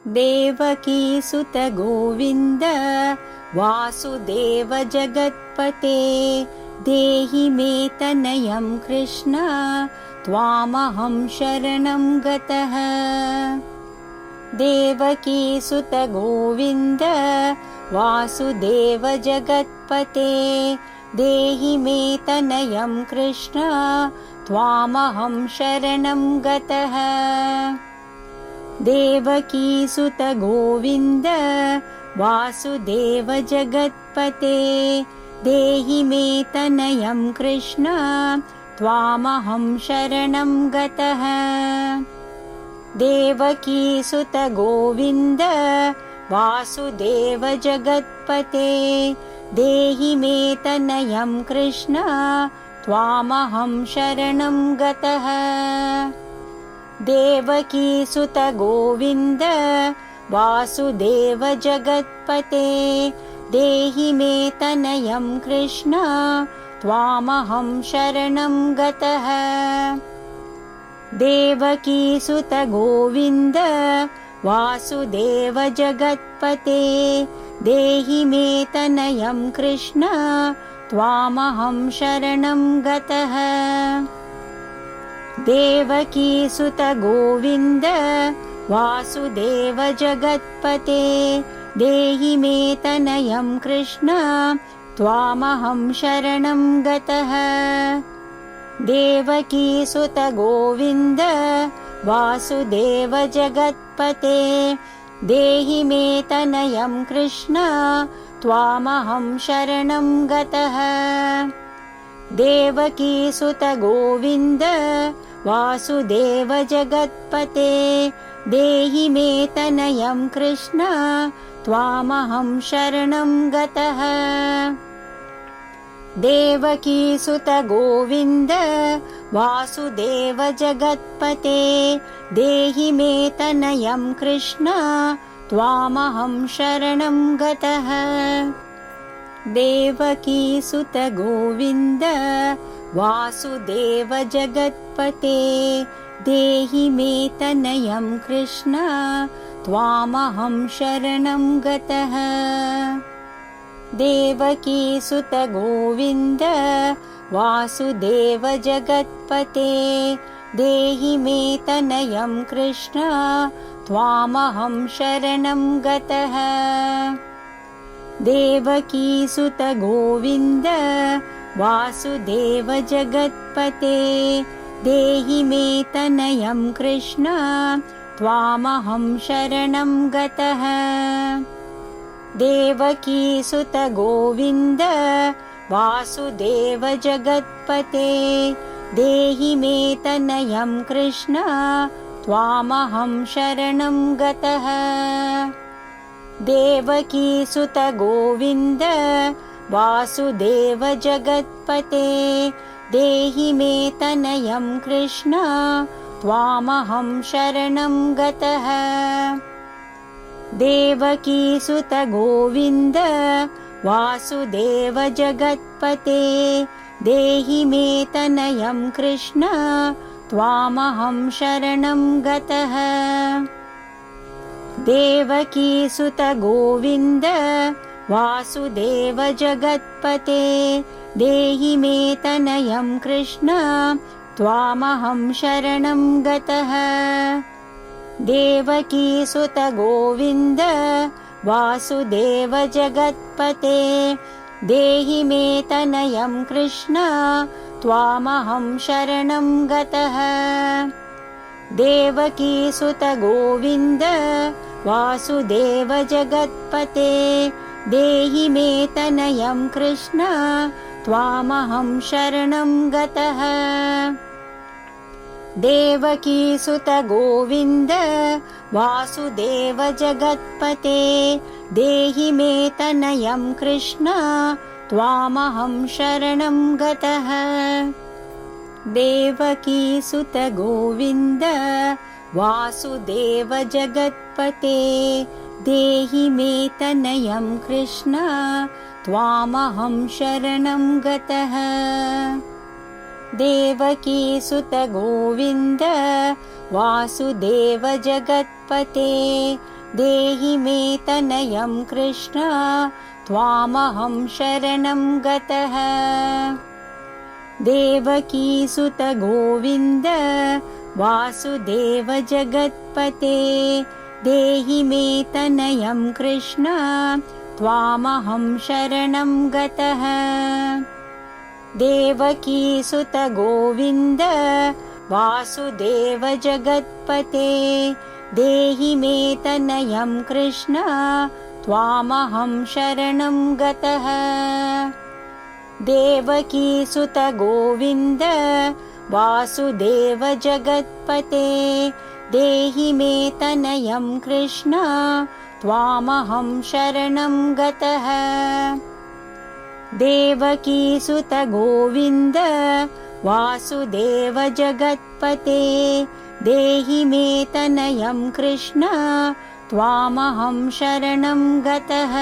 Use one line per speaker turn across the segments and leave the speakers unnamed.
देवकीसुत गोविन्द वासुदेव जगत्पते देहि मे तनयं कृष्ण त्वामहं शरणं गतः। देवकीसुत गोविन्द वासुदेव जगत्पते देहि मे तनयं कृष्ण त्वामहं शरणं गतः। देवकीसुत गोविन्द वासुदेव जगत्पते देहि मे तनयं कृष्ण त्वामहं शरणं गतः। देवकीसुत गोविन्द वासुदेव जगत्पते देहि मे तनयं कृष्ण त्वामहं शरणं गतः। देवकीसुत गोविन्द वासुदेव जगत्पते देहि मे तनयं कृष्ण त्वामहं शरणं गतः। देवकीसुत गोविन्द वासुदेव जगत्पते देहि मे तनयं कृष्ण त्वामहं शरणं गतः। देवकीसुत गोविन्द वासुदेव जगत्पते देहि मे तनयं कृष्ण त्वामहं शरणं गतः। देवकीसुत गोविन्द वासुदेव जगत्पते देहि मे तनयं कृष्ण त्वामहं शरणं गतः। देवकीसुत गोविन्द वासुदेव जगत्पते देहि मे तनयं कृष्ण त्वामहं शरणं गतः। देवकीसुत गोविन्द वासुदेव जगत्पते देहि मे तनयं कृष्ण त्वामहं शरणं गतः। देवकीसुत गोविन्द वासुदेव जगत्पते देहि मे तनयं कृष्ण त्वामहं शरणं गतः। देवकीसुत गोविन्द वासुदेव जगत्पते देहि मे तनयं कृष्ण त्वामहं शरणं गतः। देवकीसुत गोविन्द वासुदेव जगत्पते देहि मे तनयं कृष्ण त्वामहं शरणं गतः। देवकीसुत गोविन्द वासुदेव जगत्पते देहि मे तनयं कृष्ण त्वामहं शरणं गतः। देवकीसुत गोविन्द वासुदेव जगत्पते देहि मे तनयं कृष्ण त्वामहं शरणं गतः। देवकीसुत गोविन्द वासुदेव जगत्पते देहि मे तनयं कृष्ण त्वामहं शरणं गतः। देवकीसुत गोविन्द वासुदेव जगत्पते देहि मे तनयं कृष्ण त्वामहं शरणं गतः। देवकीसुत गोविन्द वासुदेव जगत्पते देहि मे तनयं कृष्ण त्वामहं शरणं गतः। देवकीसुत गोविन्द वासुदेव जगत्पते देहि मे तनयं कृष्ण त्वामहं शरणं गतः। देवकीसुत गोविन्द वासुदेव जगत्पते देहि मे तनयं कृष्ण त्वामहं शरणं गतः। देवकीसुत गोविन्द वासुदेव जगत्पते देहि मे तनयं कृष्ण त्वामहं शरणं गतः। देवकीसुत गोविन्द वासुदेव जगत्पते देहि मे तनयं कृष्ण त्वामहं शरणं गतः। देवकीसुत गोविन्द वासुदेव जगत्पते देहि मे तनयं कृष्ण त्वामहं शरणं गतः। देवकीसुत गोविन्द वासुदेव जगत्पते देहि मे तनयं कृष्ण त्वामहं शरणं गतः। देवकीसुत गोविन्द वासुदेव जगत्पते देहि मे तनयं कृष्ण त्वामहं शरणं गतः। देवकीसुत गोविन्द वासुदेव जगत्पते देहि मे तनयं कृष्ण त्वामहं शरणं गतः।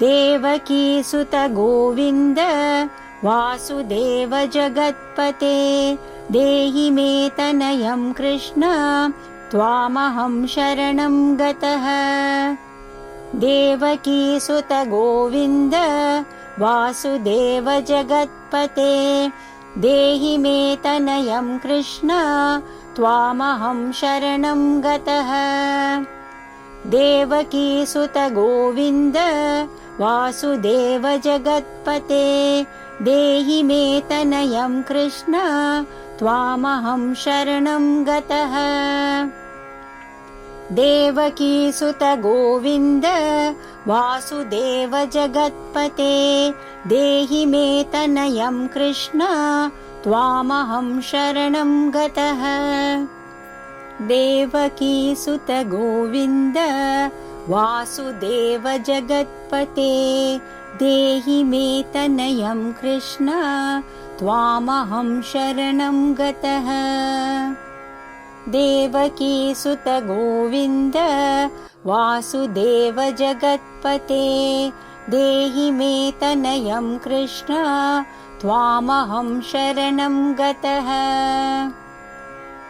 देवकीसुत गोविन्द वासुदेव जगत्पते देहि मे तनयं कृष्ण त्वामहं शरणं गतः। देवकीसुत गोविन्द वासुदेव जगत्पते देहि मे तनयं कृष्ण त्वामहं शरणं गतः। देवकीसुत गोविन्द वासुदेव जगत्पते देहि मे तनयं कृष्ण त्वामहं शरणं गतः। देवकीसुत गोविन्द वासुदेव जगत्पते देहि मे तनयं कृष्ण त्वामहं शरणं गतः। देवकीसुत गोविन्द वासुदेव जगत्पते देहि मे तनयं कृष्ण त्वामहं शरणं गतः। देवकीसुत गोविन्द वासुदेव जगत्पते देहि मे तनयं कृष्ण त्वामहं शरणं गतः।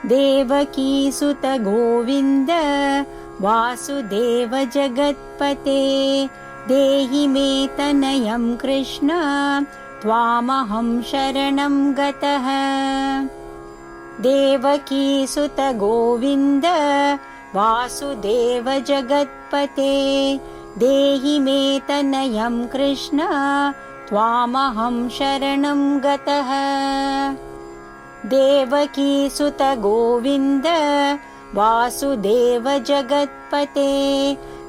देवकीसुत गोविन्द वासुदेव जगत्पते देहि मे तनयं कृष्ण त्वामहं शरणं गतः। देवकीसुत गोविन्द वासुदेव जगत्पते देहि मे तनयं कृष्ण त्वामहं शरणं गतः। देवकीसुत गोविन्द वासुदेव जगत्पते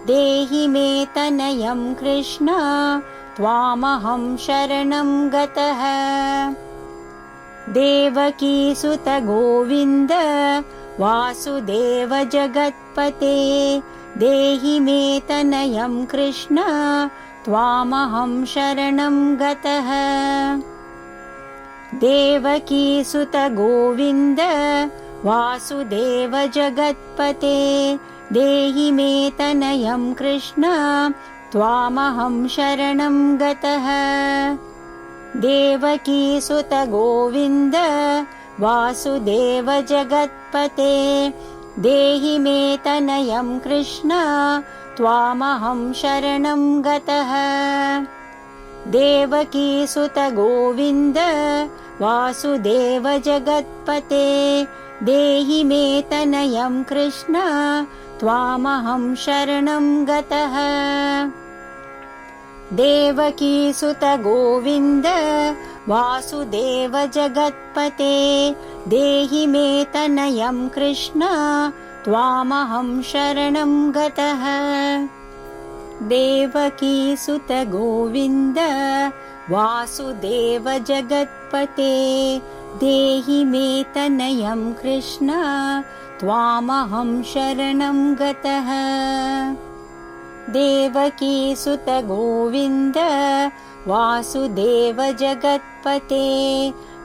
देहि मे तनयं कृष्ण त्वामहं शरणं गतः। देवकीसुत गोविन्द वासुदेव जगत्पते देहि मे तनयं कृष्ण त्वामहं शरणं गतः। देवकीसुत गोविन्द वासुदेव जगत्पते देहि मे तनयं कृष्ण त्वामहं शरणं गतः। देवकीसुत गोविन्द वासुदेव जगत्पते देहि मे तनयं कृष्ण त्वामहं शरणं गतः। देवकीसुत गोविन्द वासुदेव जगत्पते देहि मे तनयं कृष्ण त्वामहं शरणं गतः। देवकीसुत गोविन्द वासुदेव जगत्पते देहि मे तनयं कृष्ण त्वामहं शरणं गतः। देवकीसुत गोविन्द वासुदेव जगत्पते देहि मे तनयं कृष्ण त्वामहं शरणं गतः। देवकीसुत गोविन्द वासुदेव जगत्पते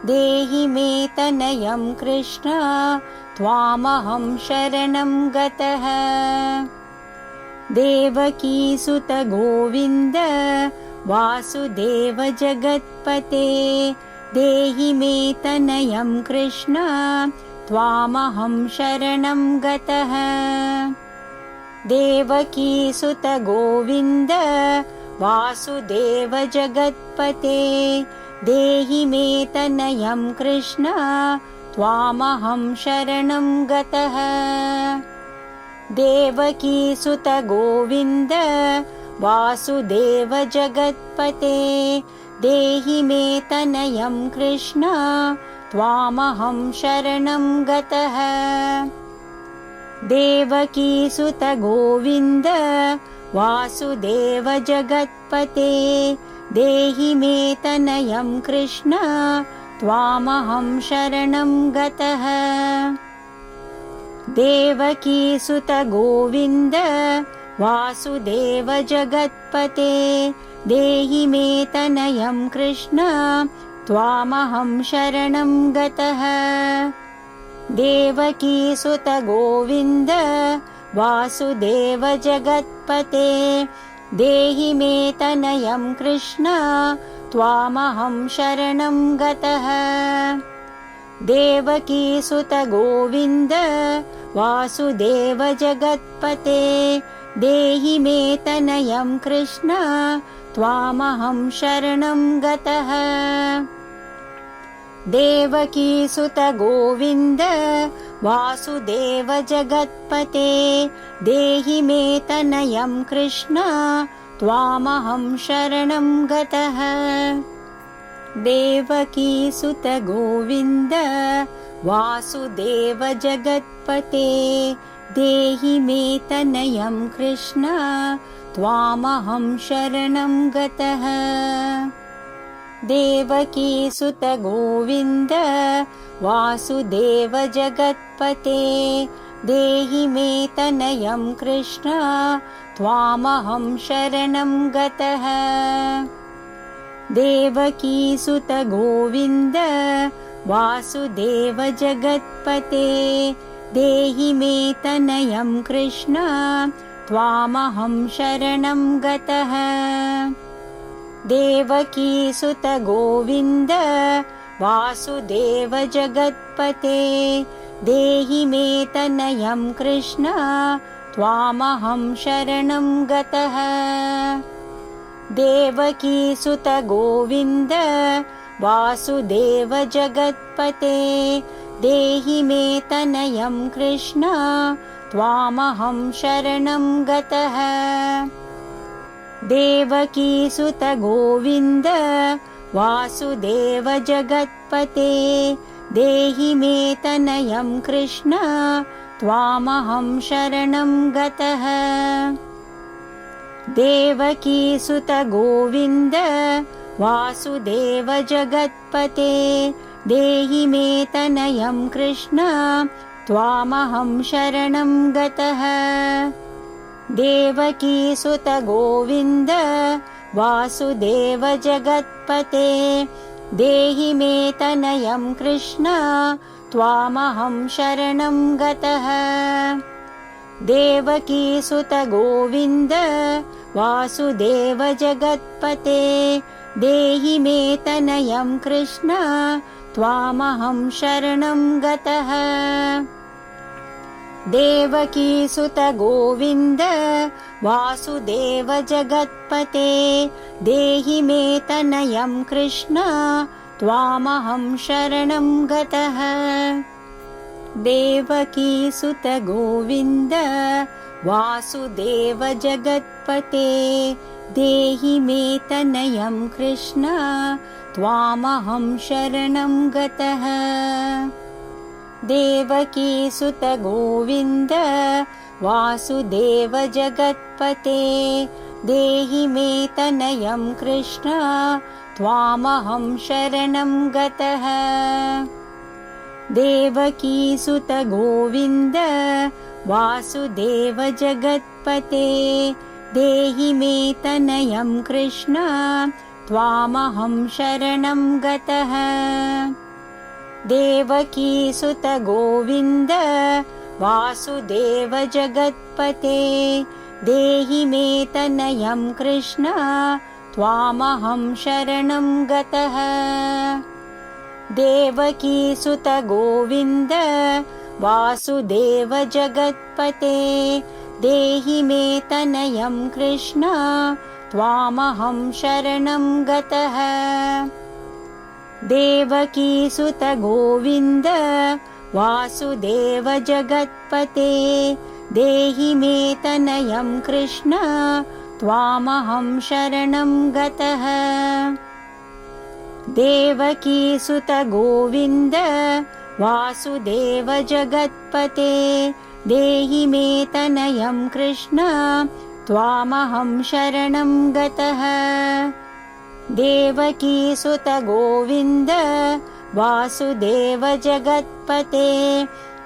देहि मे तनयं कृष्ण त्वामहं शरणं गतः। देवकीसुत गोविन्द वासुदेव जगत्पते देहि मे तनयं कृष्ण त्वामहं शरणं गतः। देवकीसुत गोविन्द वासुदेव जगत्पते देहि मे तनयं कृष्ण त्वामहं शरणं गतः। देवकीसुत गोविन्द वासुदेव जगत्पते देहि मे तनयं कृष्ण त्वामहं शरणं गतः। देवकीसुत गोविन्द वासुदेव जगत्पते देहि मे तनयं कृष्ण त्वामहं शरणं गतः। देवकीसुत गोविन्द वासुदेव जगत्पते देहि मे तनयं कृष्ण त्वामहं शरणं गतः। देवकीसुत गोविन्द वासुदेव जगत्पते देहि मे तनयं कृष्ण त्वामहं शरणं गतः। देवकीसुत गोविन्द वासुदेव जगत्पते देहि मे तनयं कृष्ण त्वामहं शरणं गतः। देवकीसुत गोविन्द वासुदेव जगत्पते देहि मे तनयं कृष्ण त्वामहं शरणं गतः। देवकीसुत गोविन्द वासुदेव जगत्पते देहि मे तनयं कृष्ण त्वामहं शरणं गतः। देवकीसुत गोविन्द वासुदेव जगत्पते देहि मे तनयं कृष्ण त्वामहं शरणं गतः। देवकीसुत गोविन्द वासुदेव जगत्पते देहि मे तनयं कृष्ण त्वामहं शरणं गतः। देवकीसुत गोविन्द वासुदेव जगत्पते देहि मे तनयं कृष्ण त्वामहं शरणं गतः। देवकीसुत गोविन्द वासुदेव जगत्पते देहि मे तनयं कृष्ण त्वामहं शरणं गतः। देवकीसुत गोविन्द वासुदेव जगत्पते देहि मे तनयं कृष्ण त्वामहं शरणं गतः। देवकीसुत गोविन्द वासुदेव जगत्पते देहि मे तनयं कृष्ण त्वामहं शरणं गतः। देवकीसुत गोविन्द वासुदेव जगत्पते देहि मे तनयं कृष्ण त्वामहं शरणं गतः। देवकीसुत गोविन्द वासुदेव जगत्पते देहि मे तनयं कृष्ण त्वामहं शरणं गतः। देवकीसुत गोविन्द वासुदेव जगत्पते देहि मे तनयं कृष्ण त्वामहं शरणं गतः। देवकीसुत गोविन्द वासुदेव जगत्पते देहि मे तनयं कृष्ण त्वामहं शरणं गतः। देवकीसुत गोविन्द वासुदेव जगत्पते देहि मे तनयं कृष्ण त्वामहं शरणं गतः। देवकीसुत गोविन्द वासुदेव जगत्पते देहि मे तनयं कृष्ण त्वामहं शरणं गतः। देवकीसुत गोविन्द वासुदेव जगत्पते देहि मे तनयं कृष्ण त्वामहं शरणं गतः। देवकीसुत गोविन्द वासुदेव जगत्पते देहि मे तनयं कृष्ण त्वामहं शरणं गतः। देवकीसुत गोविन्द वासुदेव जगत्पते देहि मे तनयं कृष्ण त्वामहं शरणं गतः। देवकीसुत गोविन्द वासुदेव जगत्पते देहि मे तनयं कृष्ण त्वामहं शरणं गतः। देवकीसुत गोविन्द वासुदेव जगत्पते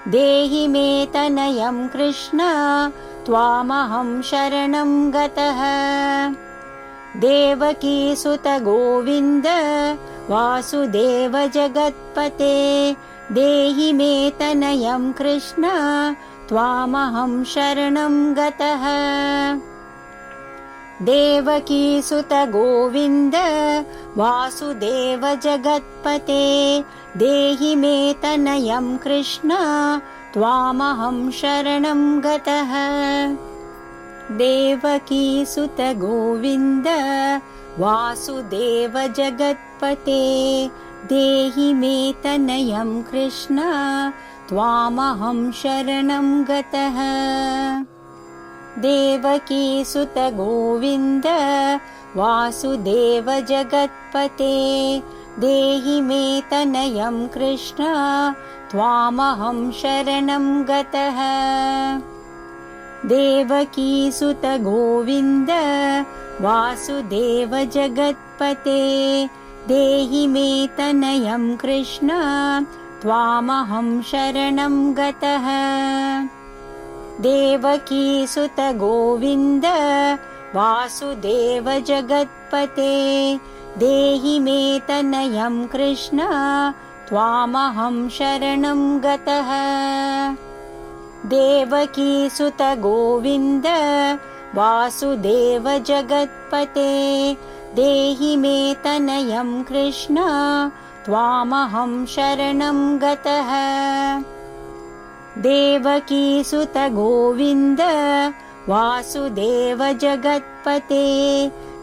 देहि मे तनयं कृष्ण त्वामहं शरणं गतः। देवकीसुत गोविन्द वासुदेव जगत्पते देहि मे तनयं कृष्ण त्वामहं शरणं गतः। देवकीसुत गोविन्द वासुदेव जगत्पते देहि मे तनयं कृष्ण त्वामहं शरणं गतः। देवकीसुत गोविन्द वासुदेव जगत्पते देहि मे तनयं कृष्ण त्वामहं शरणं गतः। देवकीसुत गोविन्द वासुदेव जगत्पते देहि मे तनयं कृष्ण त्वामहं शरणं गतः। देवकीसुत गोविन्द वासुदेव जगत्पते देहि मे तनयं कृष्ण त्वामहं शरणं गतः। देवकीसुत गोविन्द वासुदेव जगत्पते देहि मे तनयं कृष्ण त्वामहं शरणं गतः। देवकीसुत गोविन्द वासुदेव जगत्पते देहि मे तनयं कृष्ण त्वामहं शरणं गतः। देवकीसुत गोविन्द वासुदेव जगत्पते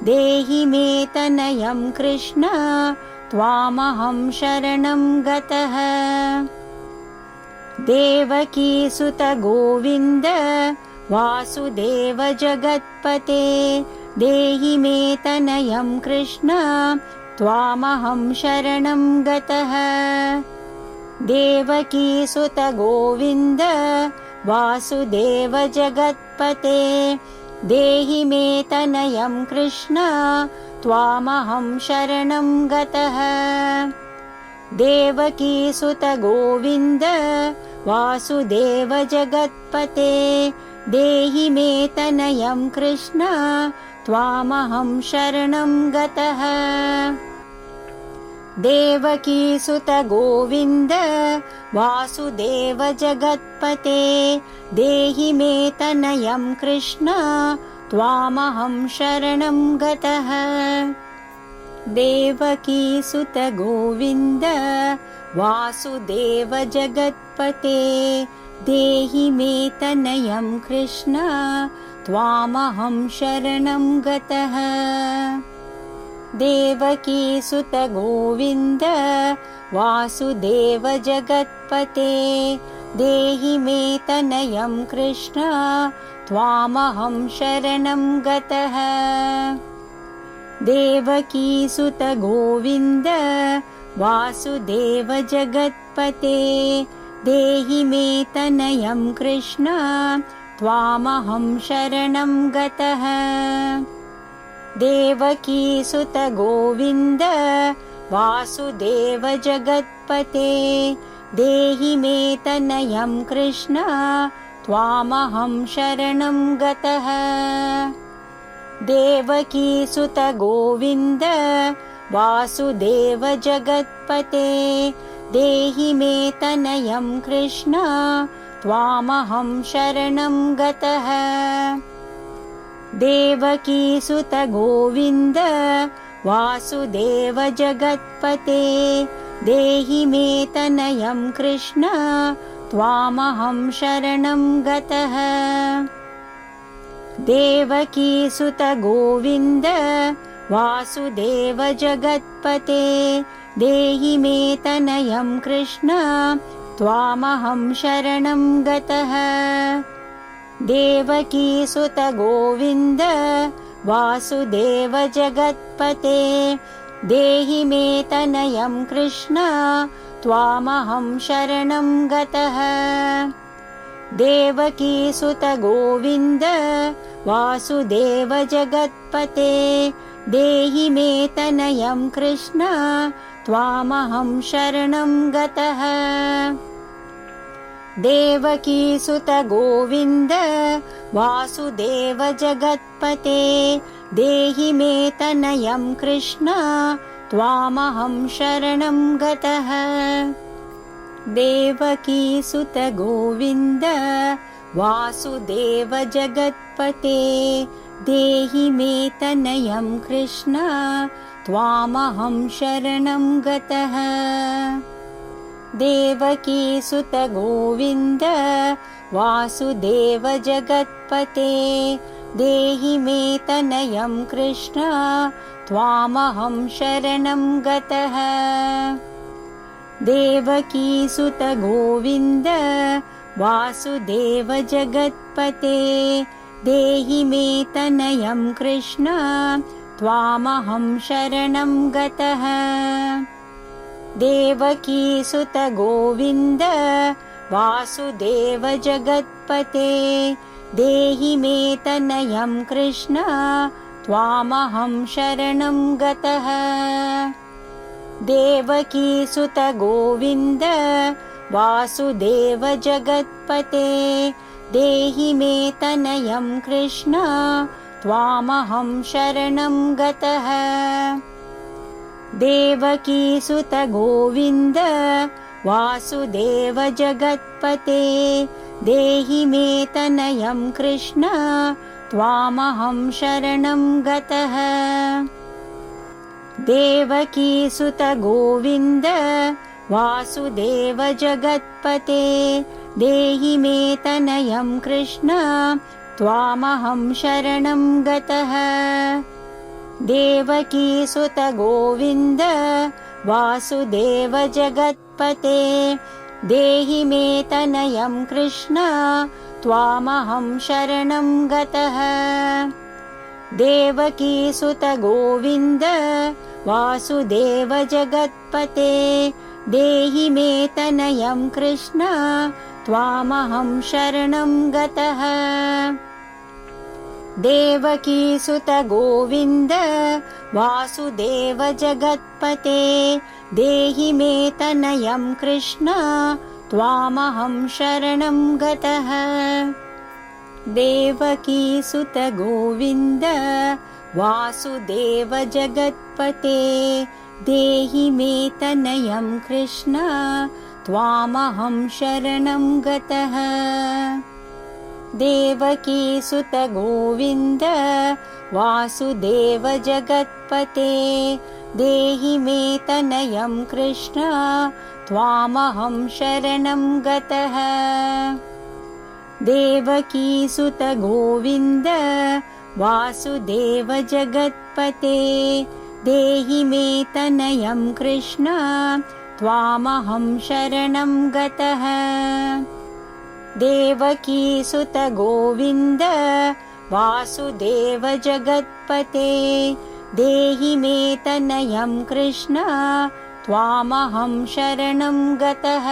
देहि मे तनयं कृष्ण त्वामहं शरणं गतः। देवकीसुत गोविन्द वासुदेव जगत्पते देहि मे तनयं कृष्ण त्वामहं शरणं गतः। देवकीसुत गोविन्द वासुदेव जगत्पते देहि मे तनयं कृष्ण त्वामहं शरणं गतः। देवकीसुत गोविन्द वासुदेव जगत्पते देहि मे तनयं कृष्ण त्वामहं शरणं गतः। देवकीसुत गोविन्द वासुदेव जगत्पते देहि मे तनयं कृष्ण त्वामहं शरणं गतः। देवकीसुत गोविन्द वासुदेव जगत्पते देहि मे तनयं कृष्ण त्वामहं शरणं गतः। देवकीसुत गोविन्द वासुदेव जगत्पते देहि मे तनयं कृष्ण त्वामहं शरणं गतः। देवकीसुत गोविन्द वासुदेव जगत्पते देहि मे तनयं कृष्ण त्वामहं शरणं गतः। देवकीसुत गोविन्द वासुदेव जगत्पते देहि मे तनयं कृष्ण त्वामहं शरणं गतः। देवकीसुत गोविन्द वासुदेव जगत्पते देहि मे तनयं कृष्ण त्वामहं शरणं गतः। देवकीसुत गोविन्द वासुदेव जगत्पते देहि मे तनयं कृष्ण त्वामहं शरणं गतः। देवकीसुत गोविन्द वासुदेव जगत्पते देहि मे तनयं कृष्ण त्वामहं शरणं गतः। देवकीसुत गोविन्द वासुदेव जगत्पते देहि मे तनयं कृष्ण त्वामहं शरणं गतः। देवकीसुत गोविन्द वासुदेव जगत्पते देहि मे तनयं कृष्ण त्वामहं शरणं गतः। देवकीसुत गोविन्द वासुदेव जगत्पते देहि मे तनयं कृष्ण त्वामहं शरणं गतः। देवकीसुत गोविन्द वासुदेव जगत्पते देहि मे तनयं कृष्ण त्वामहं शरणं गतः। देवकीसुत गोविन्द वासुदेव जगत्पते देहि मे तनयं कृष्ण त्वामहं शरणं गतः। देवकीसुत गोविन्द वासुदेव जगत्पते देहि मे तनयं कृष्ण त्वामहं शरणं गतः। देवकीसुत गोविन्द वासुदेव जगत्पते देहि मे तनयं कृष्ण त्वामहं शरणं गतः। देवकीसुत गोविन्द वासुदेव जगत्पते देहि मे तनयं कृष्ण त्वामहं शरणं गतः। देवकीसुत गोविन्द वासुदेव जगत्पते देहि मे तनयं कृष्ण त्वामहं शरणं गतः। देवकीसुत गोविन्द वासुदेव जगत्पते देहि मे तनयं कृष्ण त्वामहं शरणं गतः। देवकीसुत गोविन्द वासुदेव जगत्पते देहि मे तनयं कृष्ण त्वामहं शरणं गतः। देवकीसुत गोविन्द वासुदेव जगत्पते देहि मे तनयं कृष्ण त्वामहं शरणं गतः। देवकीसुत गोविन्द वासुदेव जगत्पते देहि मे तनयं कृष्ण त्वामहं शरणं गतः। देवकीसुत गोविन्द वासुदेव जगत्पते देहि मे तनयं कृष्ण त्वामहं शरणं गतः। देवकीसुत गोविन्द वासुदेव जगत्पते देहि मे तनयं कृष्ण त्वामहं शरणं गतः। देवकीसुत गोविन्द वासुदेव जगत्पते देहि मे तनयं कृष्ण त्वामहं शरणं गतः। देवकीसुत गोविन्द वासुदेव जगत्पते देहि मे तनयं कृष्ण त्वामहं शरणं गतः।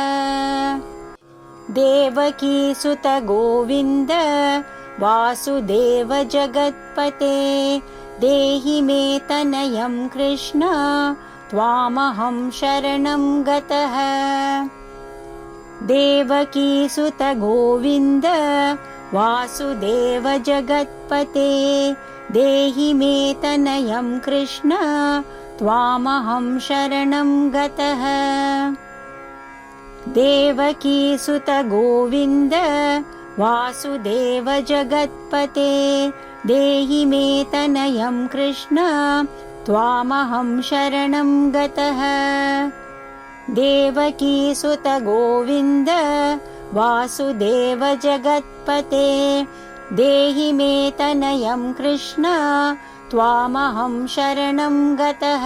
देवकीसुत गोविन्द वासुदेव जगत्पते देहि मे तनयं कृष्ण त्वामहं शरणं गतः। देवकीसुत गोविन्द वासुदेव जगत्पते देहि मे तनयं कृष्ण त्वामहं शरणं गतः। देवकीसुत गोविन्द वासुदेव जगत्पते देहि मे तनयं कृष्ण त्वामहं शरणं गतः। देवकीसुत गोविन्द वासुदेव जगत्पते देहि मे तनयं कृष्ण त्वामहं शरणं गतः।